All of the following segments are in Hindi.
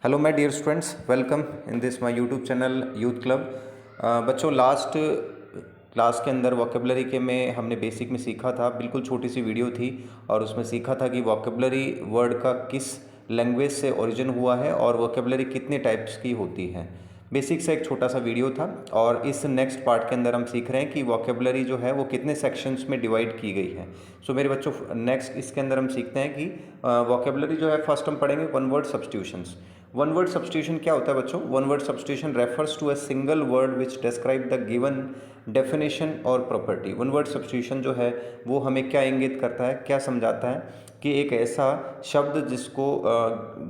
Hello my dear students, welcome in this my YouTube channel youth club. बच्चों, लास्ट क्लास के अंदर वोकेबलरी के में हमने बेसिक में सीखा था, बिल्कुल छोटी सी वीडियो थी और उसमें सीखा था कि वोकेबलरी वर्ड का किस लैंग्वेज से ओरिजिन हुआ है और वोकेबलरी कितने टाइप्स की होती है। बेसिक से एक छोटा सा वीडियो था और इस नेक्स्ट पार्ट के अंदर हम सीख रहे हैं कि वोकेबलरी जो है वो कितने सेक्शंस में डिवाइड की गई है। सो मेरे बच्चों, नेक्स्ट इसके अंदर हम सीखते हैं कि वोकेबलरी जो है फर्स्ट हम पढ़ेंगे one word substitutions. One word substitution क्या होता है बच्चों? One word substitution refers to a single word which describe the given definition और प्रॉपर्टी। वन वर्ड सब्स्टिट्यूशन जो है वो हमें क्या इंगित करता है, क्या समझाता है कि एक ऐसा शब्द जिसको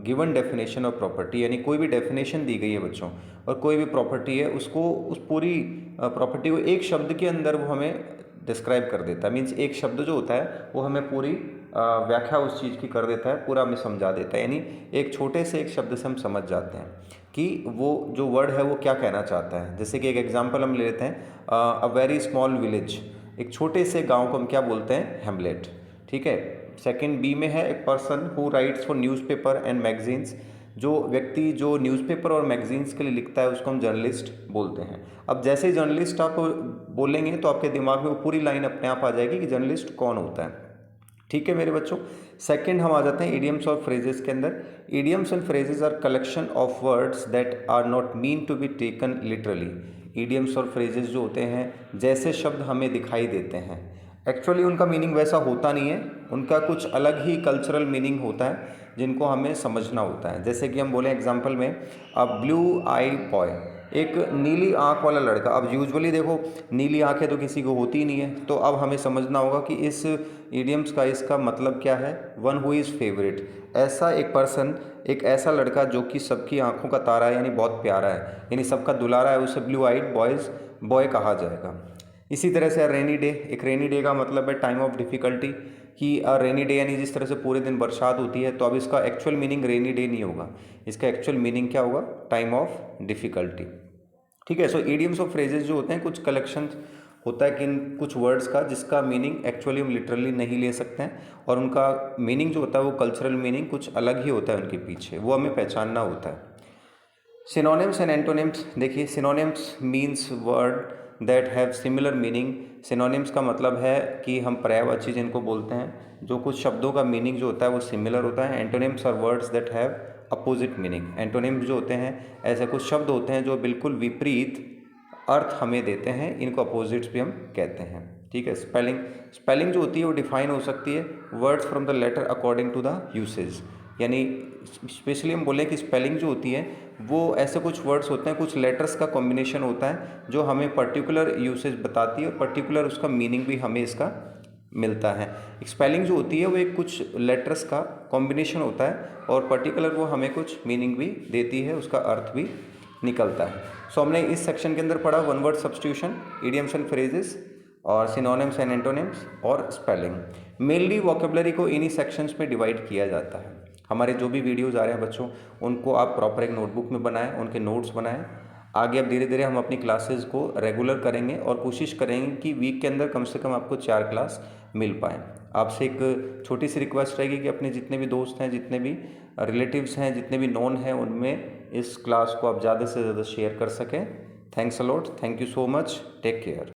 गिवन डेफिनेशन और प्रॉपर्टी, यानी कोई भी डेफिनेशन दी गई है बच्चों और कोई भी प्रॉपर्टी है, उसको उस पूरी प्रॉपर्टी को एक शब्द के अंदर वो हमें डिस्क्राइब कर देता है। मीन्स एक शब्द जो होता है वो हमें पूरी व्याख्या उस चीज़ की कर देता है, पूरा हमें समझा देता है। यानी एक छोटे से एक शब्द से हम समझ जाते हैं कि वो जो वर्ड है वो क्या कहना चाहता है। जैसे कि एक एग्जांपल हम ले लेते हैं, अ वेरी स्मॉल विलेज, एक छोटे से गांव को हम क्या बोलते हैं? हेमलेट। ठीक है। सेकंड बी में है, एक person who rights for newspaper and magazines, जो व्यक्ति जो न्यूज़पेपर और मैगजीन्स के लिए लिखता है उसको हम जर्नलिस्ट बोलते हैं। अब जैसे ही जर्नलिस्ट आप बोलेंगे तो आपके दिमाग में वो पूरी लाइन अपने आप आ जाएगी कि जर्नलिस्ट कौन होता है। ठीक है मेरे बच्चों। सेकंड हम आ जाते हैं इडियम्स और फ्रेजेस के अंदर। Idioms and phrases are collection of words that are not mean to be taken literally. Idioms और फ्रेजेस जो होते हैं, जैसे शब्द हमें दिखाई देते हैं, एक्चुअली उनका मीनिंग वैसा होता नहीं है, उनका कुछ अलग ही कल्चरल मीनिंग होता है जिनको हमें समझना होता है। जैसे कि हम बोलें एग्जाम्पल में, अ ब्लू आई बॉय, एक नीली आंख वाला लड़का। अब यूजुअली देखो, नीली आंखें तो किसी को होती ही नहीं है, तो अब हमें समझना होगा कि इस इडियम्स का इसका मतलब क्या है। वन हु इज़ फेवरेट, ऐसा एक पर्सन, एक ऐसा लड़का जो कि सबकी आंखों का तारा है, यानी बहुत प्यारा है, यानी सबका दुलारा है, उसे ब्लू आइड बॉय कहा जाएगा। इसी तरह से रेनी डे, एक रेनी डे का मतलब है टाइम ऑफ डिफ़िकल्टी, कि रेनी डे यानी जिस तरह से पूरे दिन बरसात होती है, तो अब इसका एक्चुअल मीनिंग रेनी डे नहीं होगा, इसका एक्चुअल मीनिंग क्या होगा? Time of difficulty. ठीक है। सो इडियम्स ऑफ फ्रेजेस जो होते हैं, कुछ कलेक्शन होता है कि कुछ वर्ड्स का जिसका मीनिंग एक्चुअली हम लिटरली नहीं ले सकते हैं और उनका मीनिंग जो होता है वो कल्चरल मीनिंग कुछ अलग ही होता है उनके पीछे, वो हमें पहचानना होता है। सिनोनिम्स एंड एंटोनिम्स देखिए, synonyms means word that have similar meaning. Synonyms का मतलब है कि हम पर्यायवाची जिनको बोलते हैं, जो कुछ शब्दों का मीनिंग जो होता है वो सिमिलर होता है। Antonyms are words that have opposite meaning. Antonyms जो होते हैं, ऐसे कुछ शब्द होते हैं जो बिल्कुल विपरीत अर्थ हमें देते हैं, इनको अपोजिट्स भी हम कहते हैं। ठीक है। स्पेलिंग, स्पेलिंग जो होती है वो डिफाइन हो सकती है words from the letter according to the usage. यानी स्पेशली हम बोलें कि स्पेलिंग जो होती है वो ऐसे कुछ वर्ड्स होते हैं, कुछ लेटर्स का कॉम्बिनेशन होता है जो हमें पर्टिकुलर यूसेज बताती है और पर्टिकुलर उसका मीनिंग भी हमें इसका मिलता है। स्पेलिंग जो होती है वो एक कुछ लेटर्स का कॉम्बिनेशन होता है और पर्टिकुलर वो हमें कुछ मीनिंग भी देती है, उसका अर्थ भी निकलता है। सो हमने इस सेक्शन के अंदर पढ़ा one word substitution, idioms and phrases और सिनोनिम्स एंड एंटोनिम्स और स्पेलिंग। मेनली वोकेबलरी को इन्हीं सेक्शंस में डिवाइड किया जाता है। हमारे जो भी वीडियोज़ आ रहे हैं बच्चों, उनको आप प्रॉपर एक नोटबुक में बनाएं, उनके नोट्स बनाएं। आगे अब धीरे धीरे हम अपनी क्लासेस को रेगुलर करेंगे और कोशिश करेंगे कि वीक के अंदर कम से कम आपको 4 क्लास मिल पाएँ। आपसे एक छोटी सी रिक्वेस्ट रहेगी कि अपने जितने भी दोस्त हैं, जितने भी रिलेटिव्स हैं, जितने भी नोन हैं, उनमें इस क्लास को आप ज़्यादा से ज़्यादा शेयर कर सकें। Thanks a lot, thank you so much, take care.